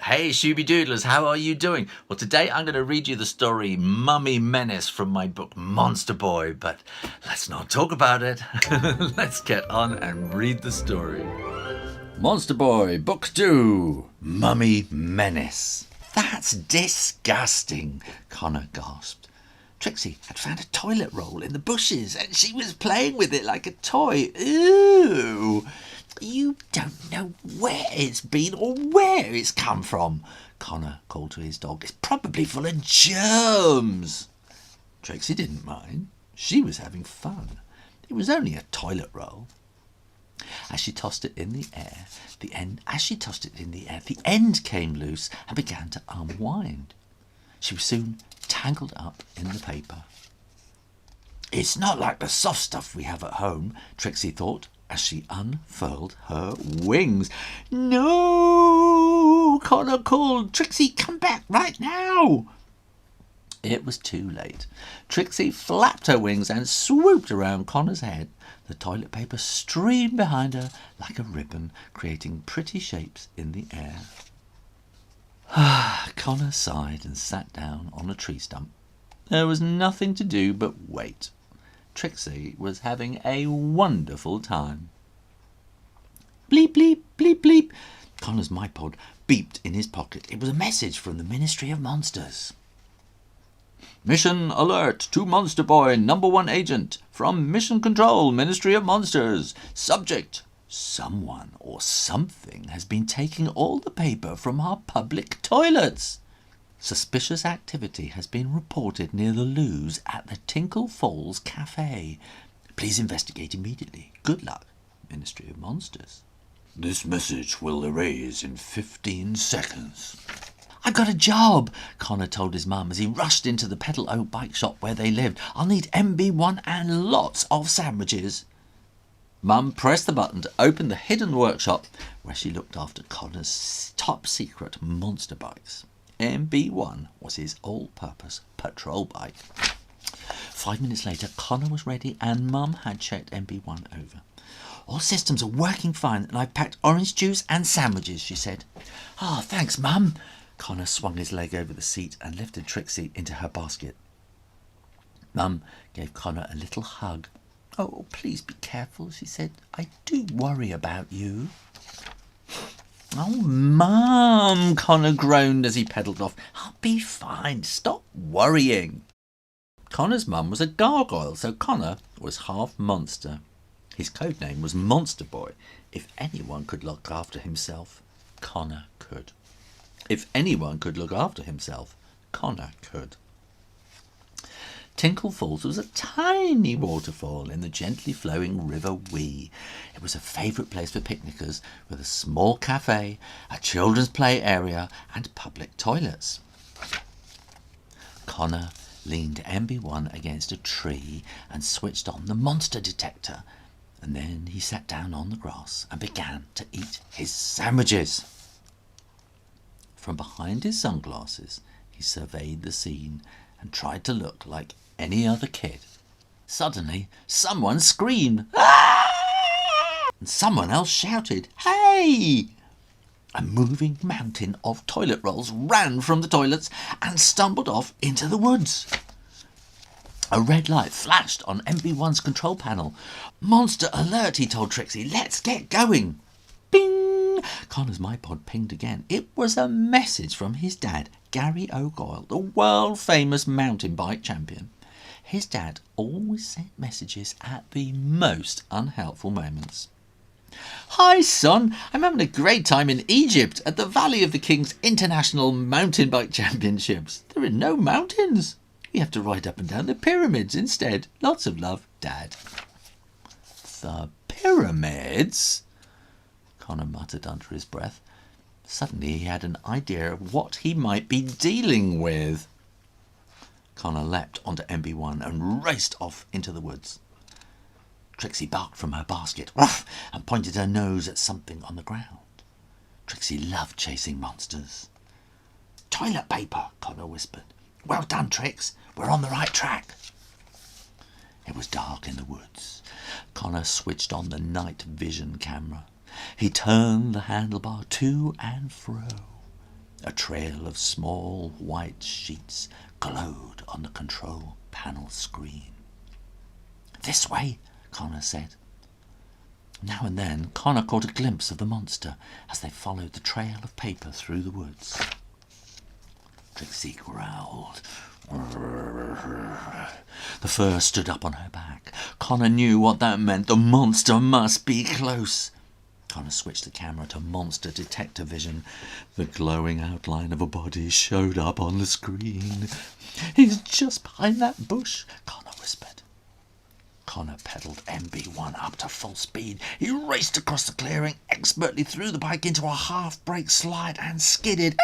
Hey Shooby Doodlers, how are you doing? Well, today I'm going to read you the story Mummy Menace from my book Monster Boy, but let's not talk about it. Let's get on and read the story. Monster Boy, Book 2, Mummy Menace. That's disgusting, Connor gasped. Trixie had found a toilet roll in the bushes and she was playing with it like a toy. Ew! You don't know where it's been or where it's come from, Connor called to his dog. It's probably full of germs. Trixie didn't mind. She was having fun. It was only a toilet roll. As she tossed it in the air, the end came loose and began to unwind. She was soon tangled up in the paper. It's not like the soft stuff we have at home, Trixie thought, as she unfurled her wings. No, Connor called. Trixie, come back right now. It was too late. Trixie flapped her wings and swooped around Connor's head. The toilet paper streamed behind her like a ribbon, creating pretty shapes in the air. Connor sighed and sat down on a tree stump. There was nothing to do but wait. Trixie was having a wonderful time. Bleep, bleep, bleep, bleep. Connor's MyPod beeped in his pocket. It was a message from the Ministry of Monsters. Mission alert to Monster Boy, #1 agent. From Mission Control, Ministry of Monsters. Subject: someone or something has been taking all the paper from our public toilets. Suspicious activity has been reported near the loos at the Tinkle Falls Cafe. Please investigate immediately. Good luck, Ministry of Monsters. This message will erase in 15 seconds. I got a job, Connor told his mum as he rushed into the Pedal O bike shop where they lived. I'll need MB1 and lots of sandwiches. Mum pressed the button to open the hidden workshop where she looked after Connor's top secret monster bikes. MB1 was his all-purpose patrol bike. 5 minutes later, Connor was ready and Mum had checked MB1 over. All systems are working fine and I've packed orange juice and sandwiches, she said. Thanks, Mum. Connor swung his leg over the seat and lifted Trixie into her basket. Mum gave Connor a little hug. Oh, please be careful, she said. I do worry about you. Oh, Mum, Connor groaned as he pedalled off. I'll be fine. Stop worrying. Connor's mum was a gargoyle, so Connor was half monster. His code name was Monster Boy. If anyone could look after himself, Connor could. If anyone could look after himself, Connor could. Tinkle Falls was a tiny waterfall in the gently flowing River Wee. It was a favourite place for picnickers with a small cafe, a children's play area and public toilets. Connor leaned MB1 against a tree and switched on the monster detector, and then he sat down on the grass and began to eat his sandwiches. From behind his sunglasses, he surveyed the scene and tried to look like any other kid. Suddenly, someone screamed, "Ah!" and someone else shouted, "Hey!" A moving mountain of toilet rolls ran from the toilets and stumbled off into the woods. A red light flashed on MB1's control panel. Monster alert, he told Trixie. Let's get going. Bing! Connor's MyPod pinged again. It was a message from his dad, Gary O'Goyle, the world-famous mountain bike champion. His dad always sent messages at the most unhelpful moments. Hi, son. I'm having a great time in Egypt at the Valley of the Kings International Mountain Bike Championships. There are no mountains. We have to ride up and down the pyramids instead. Lots of love, Dad. The pyramids? Connor muttered under his breath. Suddenly he had an idea of what he might be dealing with. Connor leapt onto MB1 and raced off into the woods. Trixie barked from her basket, ruff, and pointed her nose at something on the ground. Trixie loved chasing monsters. Toilet paper, Connor whispered. Well done, Trix. We're on the right track. It was dark in the woods. Connor switched on the night vision camera. He turned the handlebar to and fro. A trail of small white sheets glowed on the control panel screen. "This way," Connor said. Now and then Connor caught a glimpse of the monster as they followed the trail of paper through the woods. Trixie growled. The fur stood up on her back. Connor knew what that meant. The monster must be close. Connor switched the camera to monster detector vision. The glowing outline of a body showed up on the screen. "He's just behind that bush," Connor whispered. Connor pedalled MB1 up to full speed. He raced across the clearing, expertly threw the bike into a half-brake slide and skidded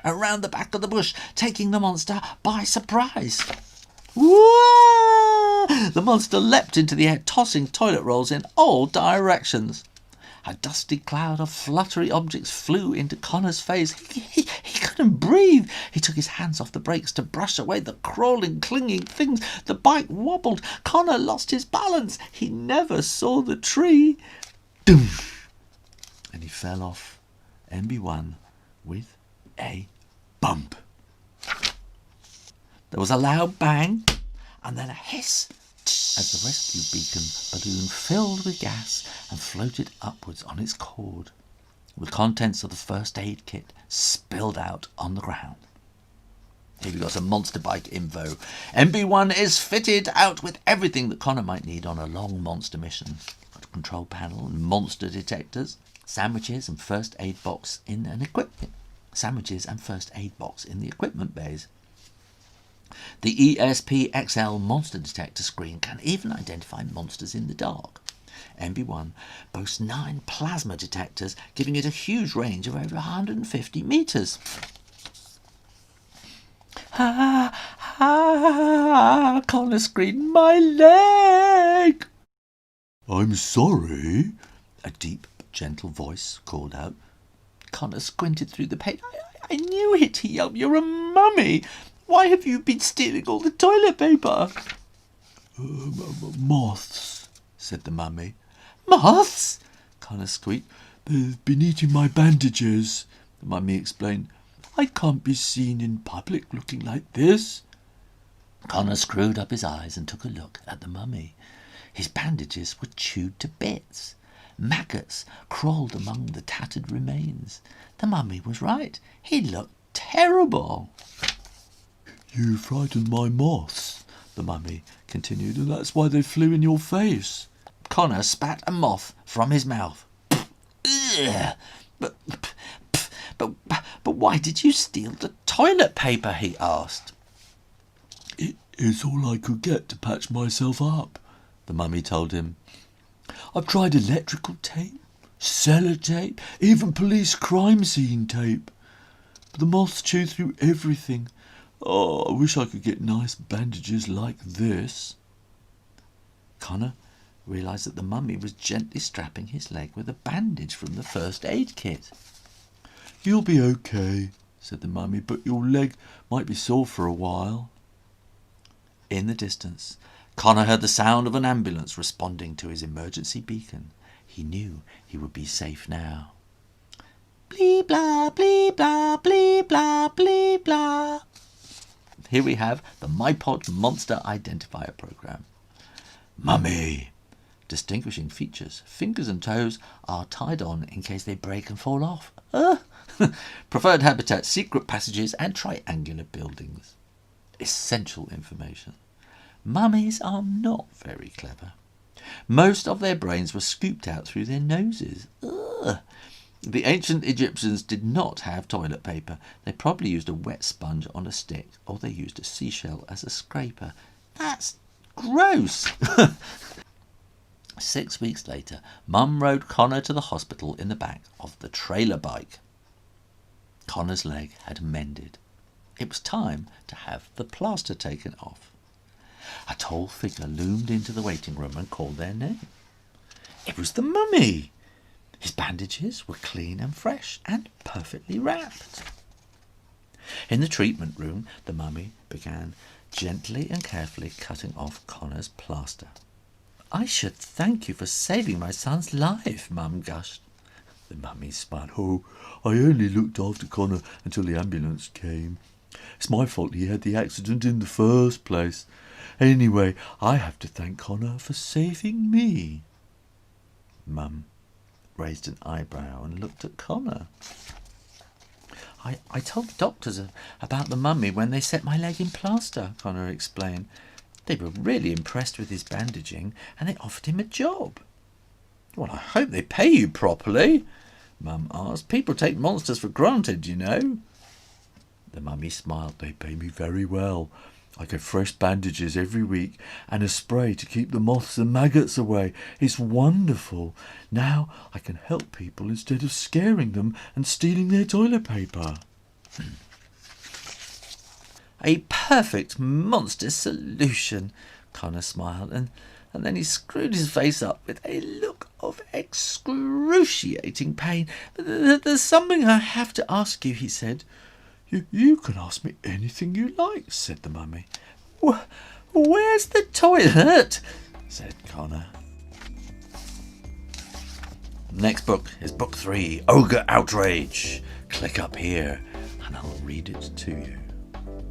around the back of the bush, taking the monster by surprise. Whoa! The monster leapt into the air, tossing toilet rolls in all directions. A dusty cloud of fluttery objects flew into Connor's face. He couldn't breathe. He took his hands off the brakes to brush away the crawling, clinging things. The bike wobbled. Connor lost his balance. He never saw the tree. Doom! And he fell off MB1 with a bump. There was a loud bang and then a hiss as the rescue beacon balloon filled with gas and floated upwards on its cord. The contents of the first aid kit spilled out on the ground. Here we got some monster bike info. MB1 is fitted out with everything that Connor might need on a long monster mission. Got a control panel and monster detectors, sandwiches and first aid box in the equipment bays. The ESP-XL monster detector screen can even identify monsters in the dark. MB1 boasts 9 plasma detectors, giving it a huge range of over 150 metres. Connor screamed, "My leg!" "I'm sorry," a deep, gentle voice called out. Connor squinted through the paint. I knew it, he yelled. "You're a mummy! Why have you been stealing all the toilet paper?" "Moths," said the mummy. "Moths?" Connor squeaked. "They've been eating my bandages," the mummy explained. "I can't be seen in public looking like this." Connor screwed up his eyes and took a look at the mummy. His bandages were chewed to bits. Maggots crawled among the tattered remains. The mummy was right. He looked terrible. "You frightened my moths," the mummy continued, "and that's why they flew in your face." Connor spat a moth from his mouth. But why did you steal the toilet paper?" he asked. It's all I could get to patch myself up," the mummy told him. "I've tried electrical tape, sellotape, even police crime scene tape. But the moths chew through everything. Oh, I wish I could get nice bandages like this." Connor realised that the mummy was gently strapping his leg with a bandage from the first aid kit. "You'll be okay," said the mummy, "but your leg might be sore for a while." In the distance, Connor heard the sound of an ambulance responding to his emergency beacon. He knew he would be safe now. Blee blah, blee blah, blee blah, blee blah. Here we have the MyPod Monster Identifier Program. Mummy. Distinguishing features. Fingers and toes are tied on in case they break and fall off. Preferred habitat, secret passages and triangular buildings. Essential information. Mummies are not very clever. Most of their brains were scooped out through their noses. The ancient Egyptians did not have toilet paper. They probably used a wet sponge on a stick, or they used a seashell as a scraper. That's gross! 6 weeks later, Mum rode Connor to the hospital in the back of the trailer bike. Connor's leg had mended. It was time to have the plaster taken off. A tall figure loomed into the waiting room and called their name. It was the mummy. His bandages were clean and fresh and perfectly wrapped. In the treatment room, the mummy began gently and carefully cutting off Connor's plaster. "I should thank you for saving my son's life," Mum gushed. The mummy smiled. Oh, I only looked after Connor until the ambulance came. It's my fault he had the accident in the first place. Anyway, I have to thank Connor for saving me. Mum raised an eyebrow and looked at Connor. I told the doctors about the mummy when they set my leg in plaster, Connor explained. They were really impressed with his bandaging and they offered him a job. Well, I hope they pay you properly, Mum asked. People take monsters for granted, you know. The mummy smiled. They pay me very well. I get fresh bandages every week and a spray to keep the moths and maggots away. It's wonderful. Now I can help people instead of scaring them and stealing their toilet paper. A perfect monster solution, Connor smiled, and then he screwed his face up with a look of excruciating pain. There's something I have to ask you, he said. You can ask me anything you like, said the mummy. Where's the toilet? Said Connor. Next book is book 3, Ogre Outrage. Click up here and I'll read it to you.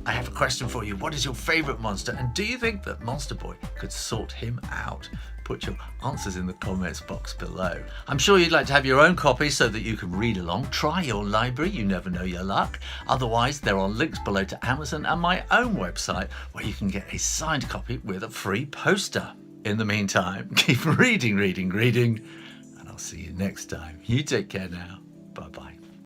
I have a question for you. What is your favourite monster? And do you think that Monster Boy could sort him out? Put your answers in the comments box below. I'm sure you'd like to have your own copy so that you can read along. Try your library, you never know your luck. Otherwise, there are links below to Amazon and my own website where you can get a signed copy with a free poster. In the meantime, keep reading, and I'll see you next time. You take care now.